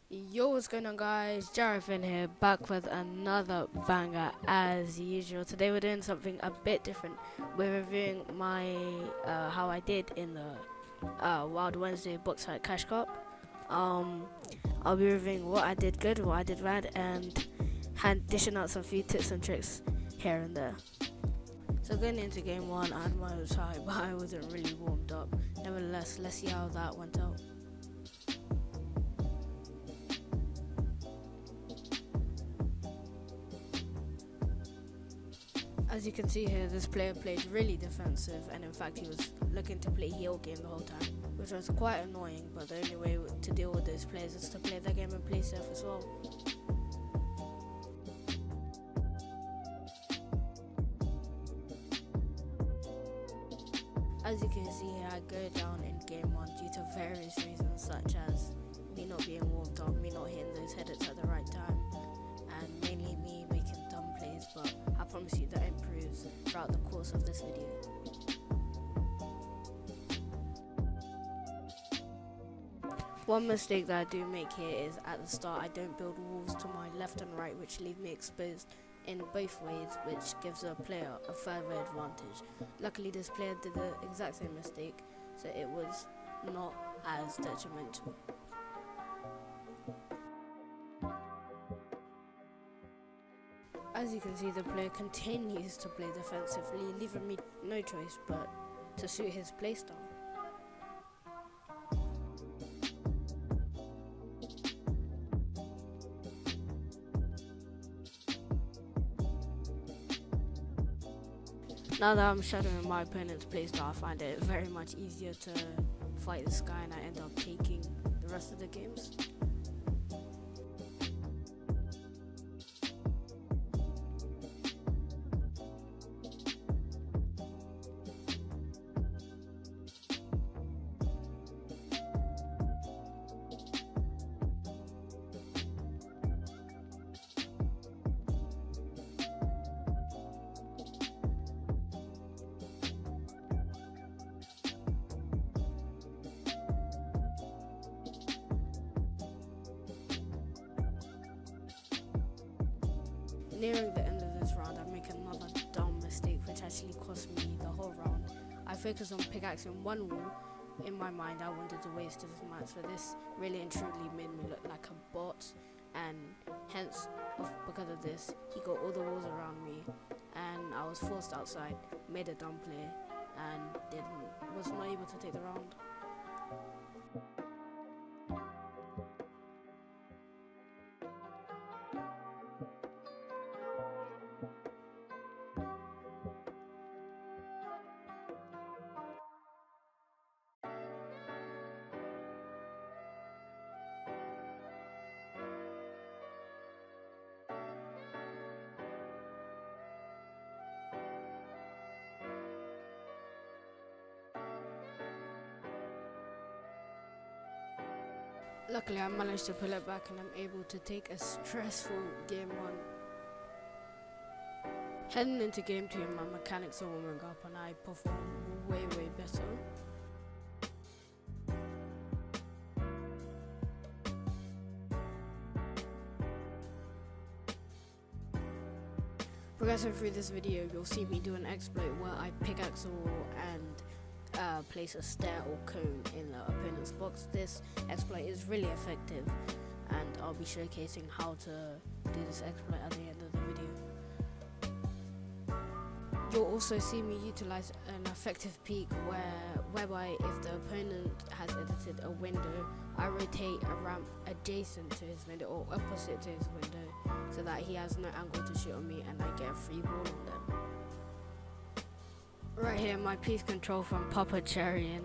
Yo, what's going on, guys? JareFN here, back with another banger as usual. Today we're doing something a bit different. We're reviewing my how I did in the Wild Wednesday Boxfight Cash Cup. I'll be reviewing what I did good, what I did bad, and dishing out some few tips and tricks here and there. So going into game one, I had my hopes high, but I wasn't really warmed up. Nevertheless, let's see how that went out. As you can see here, this player played really defensive, and in fact he was looking to play heal game the whole time, which was quite annoying, but the only way to deal with those players is to play their game and play safe as well. As you can see here, I go down in game one due to various reasons, such as me not being warmed up, me not hitting those headers at the right time, and mainly me making dumb plays, but I promise you that improves throughout the course of this video. One mistake that I do make here is at the start I don't build walls to my left and right, which leave me exposed in both ways, which gives a player a further advantage. Luckily this player did the exact same mistake, so it was not as detrimental. As you can see, the player continues to play defensively, leaving me no choice but to suit his playstyle. Now that I'm shadowing my opponent's playstyle, I find it very much easier to fight this guy, and I end up taking the rest of the games. Nearing the end of this round, I make another dumb mistake which actually cost me the whole round. I focused on pickaxing one wall. In my mind, I wanted to waste this match, so this really and truly made me look like a bot, and hence, because of this, he got all the walls around me, and I was forced outside, made a dumb play, and was not able to take the round. Luckily, I managed to pull it back, and I'm able to take a stressful game one. Heading into game two, my mechanics are warming up, and I perform way better. Progressing through this video, you'll see me do an exploit where I pickaxe a wall and place a stair or cone in the opponent's box. This exploit is really effective, and I'll be showcasing how to do this exploit at the end of the video. You'll also see me utilize an effective peek whereby if the opponent has edited a window, I rotate a ramp adjacent to his window or opposite to his window, so that he has no angle to shoot on me and I get a free ball on them. Right here, my piece control from Papa Cherry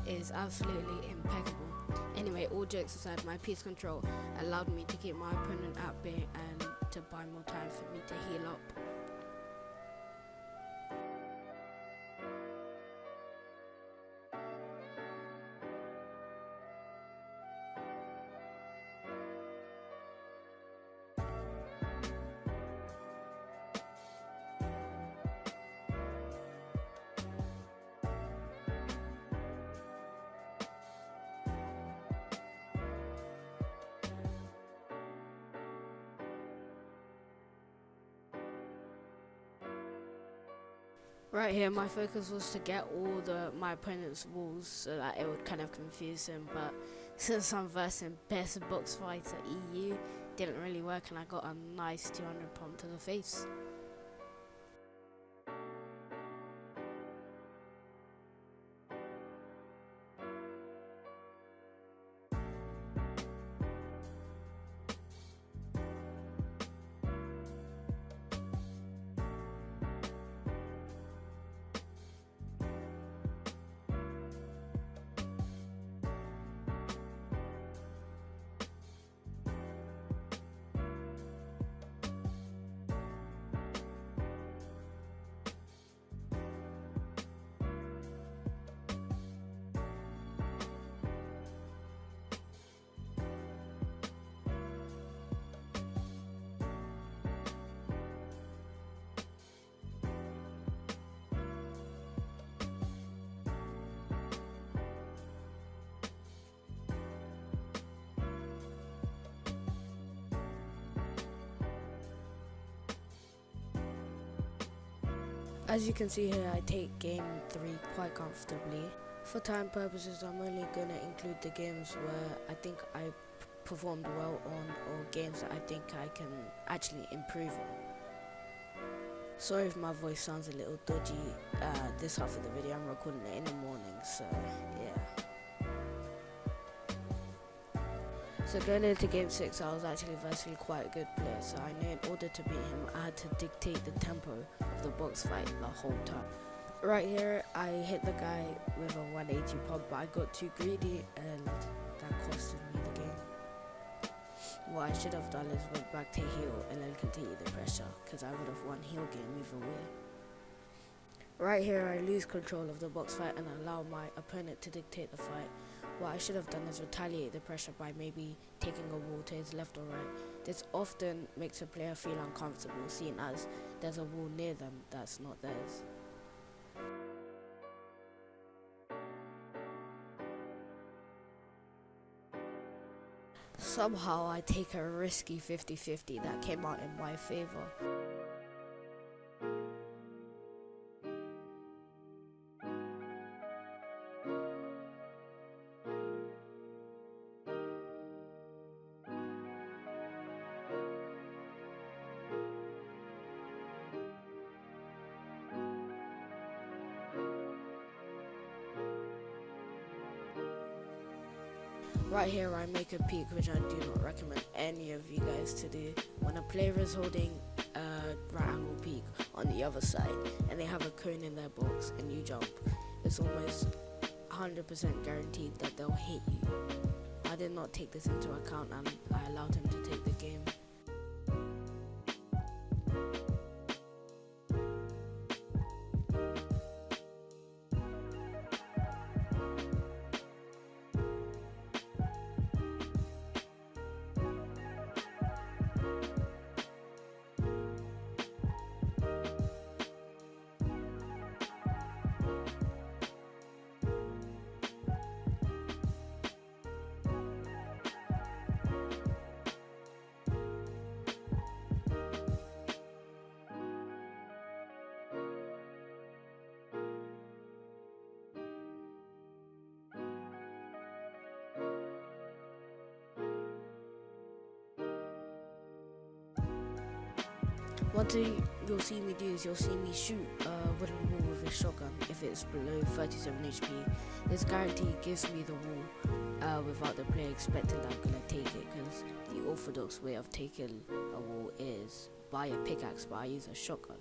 is absolutely impeccable. Anyway, all jokes aside, my piece control allowed me to keep my opponent at bay and to buy more time for me to heal up. Right here, my focus was to get all my opponent's walls so that it would kind of confuse him, but since I'm versing best box fighter EU, didn't really work and I got a nice 200 pump to the face. As you can see here, I take game 3 quite comfortably. For time purposes, I'm only going to include the games where I think I performed well on, or games that I think I can actually improve on. Sorry if my voice sounds a little dodgy this half of the video. I'm recording it in the morning, so yeah. So going into game 6, I was actually versing quite a good player, so I knew in order to beat him I had to dictate the tempo of the box fight the whole time. Right here I hit the guy with a 180 pump, but I got too greedy and that costed me the game. What I should have done is went back to heal and then continue the pressure, because I would have won heal game either way. Right here I lose control of the box fight and allow my opponent to dictate the fight. What I should have done is retaliate the pressure by maybe taking a wall to his left or right. This often makes a player feel uncomfortable, seeing as there's a wall near them that's not theirs. Somehow I take a risky 50-50 that came out in my favor. Right here I make a peek, which I do not recommend any of you guys to do. When a player is holding a right angle peek on the other side and they have a cone in their box and you jump, it's almost 100% guaranteed that they'll hit you. I did not take this into account and I allowed him to take the game. One thing you'll see me do is you'll see me shoot a wooden wall with a shotgun if it's below 37 HP. This guarantee gives me the wall without the player expecting that I'm gonna take it, because the orthodox way of taking a wall is by a pickaxe, but I use a shotgun.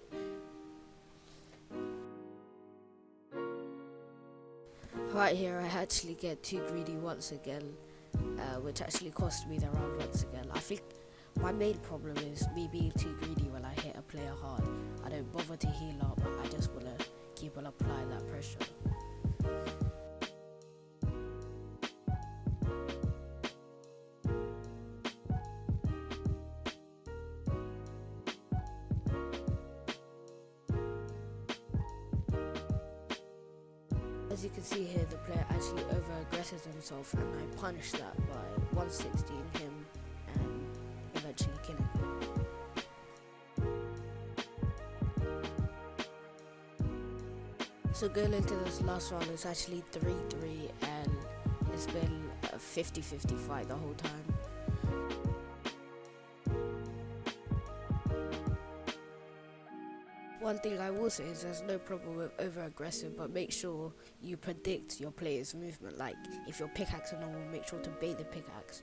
Right here I actually get too greedy once again, which actually cost me the round once again. I think my main problem is me being too greedy when I hit a player hard. I don't bother to heal up, I just want to keep on applying that pressure. As you can see here, the player actually over-aggresses himself and I punish that by 160ing him and eventually killing him. So going into this last round, it's actually 3-3 and it's been a 50-50 fight the whole time. One thing I will say is there's no problem with over-aggressive, but make sure you predict your player's movement. Like, if you're pickaxing on one, make sure to bait the pickaxe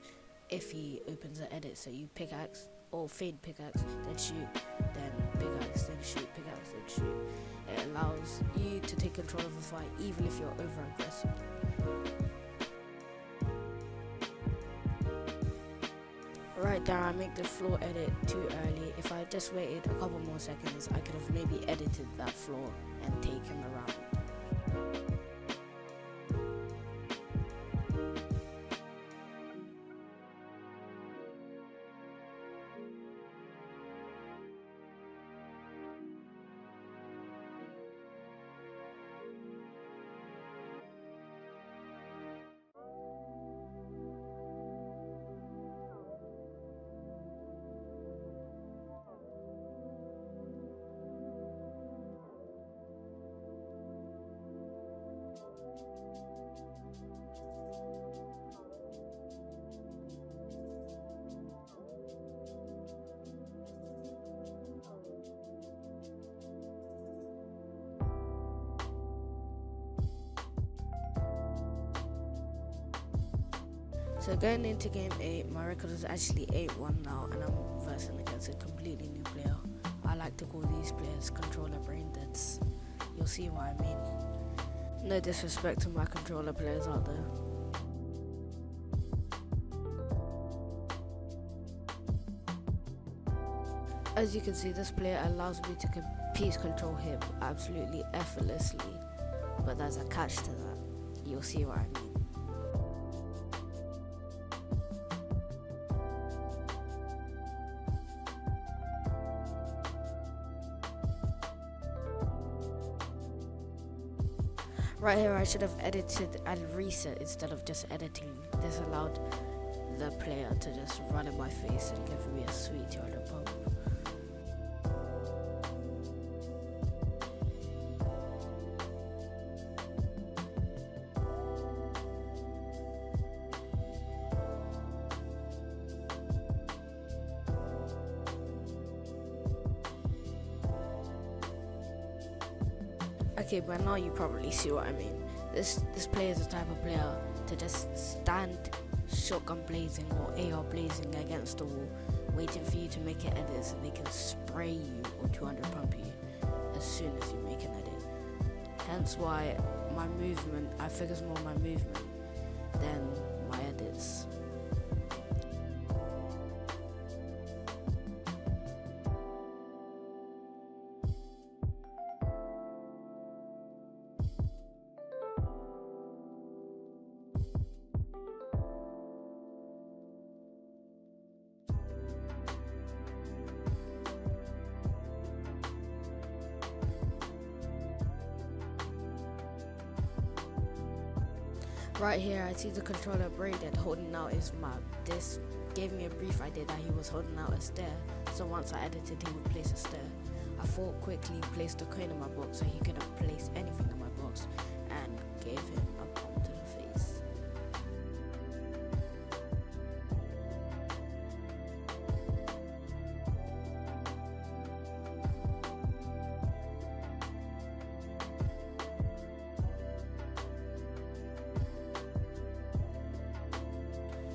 if he opens the edit. So you pickaxe or fade pickaxe, then shoot, then pickaxe, then shoot, pickaxe, then shoot. It allows you to take control of the fight even if you're over-aggressive. Right there, I make the floor edit too early. If I just waited a couple more seconds, I could have maybe edited that floor and taken the round. So going into game 8, my record is actually 8-1 now, and I'm versing against a completely new player. I like to call these players controller brain deads. You'll see what I mean. No disrespect to my controller players out there. As you can see, this player allows me to piece control him absolutely effortlessly, but there's a catch to that. You'll see what I mean. Right here, I should have edited and reset instead of just editing. This allowed the player to just run in my face and give me a sweet 200 pump. Okay, but now you probably see what I mean. This player is the type of player to just stand shotgun blazing or AR blazing against the wall, waiting for you to make an edit so they can spray you or 200 pump you as soon as you make an edit. Hence why my movement, I focus more on my movement than my edits. Right here, I see the controller brain dead holding out his map. This gave me a brief idea that he was holding out a stair, so once I edited, he would place a stair. I thought quickly placed a coin in my box so he couldn't place anything in my box, and gave him a bomb to the face.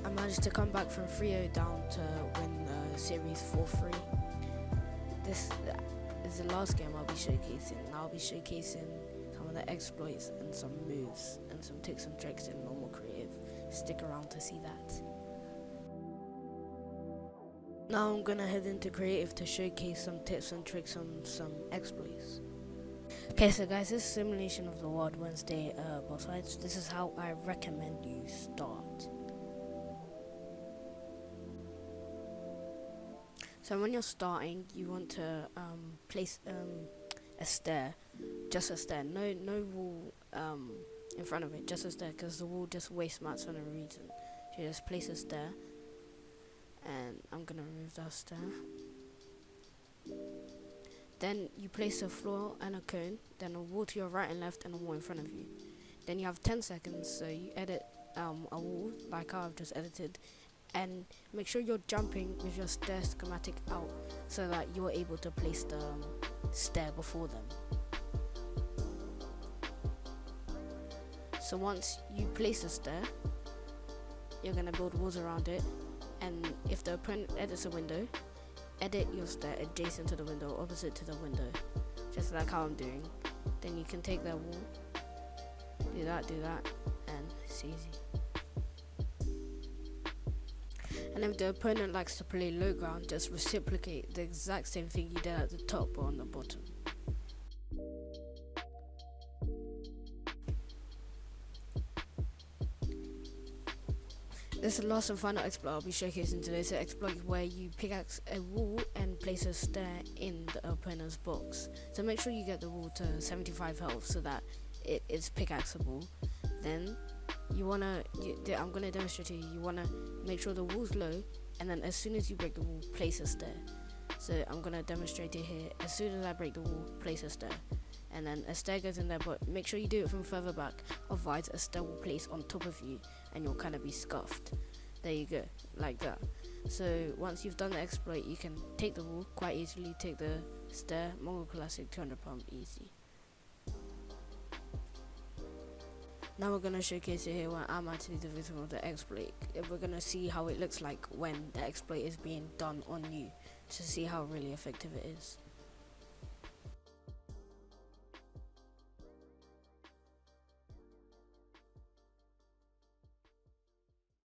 I managed to come back from 3-0 down to win the series 4-3. This is the last game I'll be showcasing. I'll be showcasing some of the exploits and some moves and some tips and tricks in normal creative. Stick around to see that. Now I'm gonna head into creative to showcase some tips and tricks on some exploits. Okay, so guys, this simulation of the world Wednesday Boxfight. This is how I recommend you start. So when you're starting, you want to place a stair, just a stair, no wall in front of it, just a stair, because the wall just wastes mats for no reason. So you just place a stair, and I'm gonna remove that stair. Then you place a floor and a cone, then a wall to your right and left, and a wall in front of you. Then you have 10 seconds, so you edit a wall like how I've just edited, and make sure you're jumping with your stair schematic out so that you're able to place the stair before them. So once you place a stair, you're going to build walls around it, and if the opponent edits a window, edit your stair adjacent to the window, opposite to the window, just like how I'm doing. Then you can take their wall, do that, and it's easy. And if the opponent likes to play low ground, just reciprocate the exact same thing you did at the top or on the bottom. This is the last and final exploit I'll be showcasing today. It's an exploit where you pickaxe a wall and place a stair in the opponent's box. So make sure you get the wall to 75 health so that it is pickaxeable. Then I'm going to demonstrate to you. You want to make sure the wall's low, and then as soon as you break the wall, place a stair. So I'm going to demonstrate it here. As soon as I break the wall, place a stair. And then a stair goes in there, but make sure you do it from further back, otherwise a stair will place on top of you and you'll kind of be scuffed. There you go, like that. So once you've done the exploit, you can take the wall quite easily, take the stair, mongraal classic, 200 pump, easy. Now we're going to showcase it here when I'm actually the victim of the exploit. We're going to see how it looks like when the exploit is being done on you, to see how really effective it is.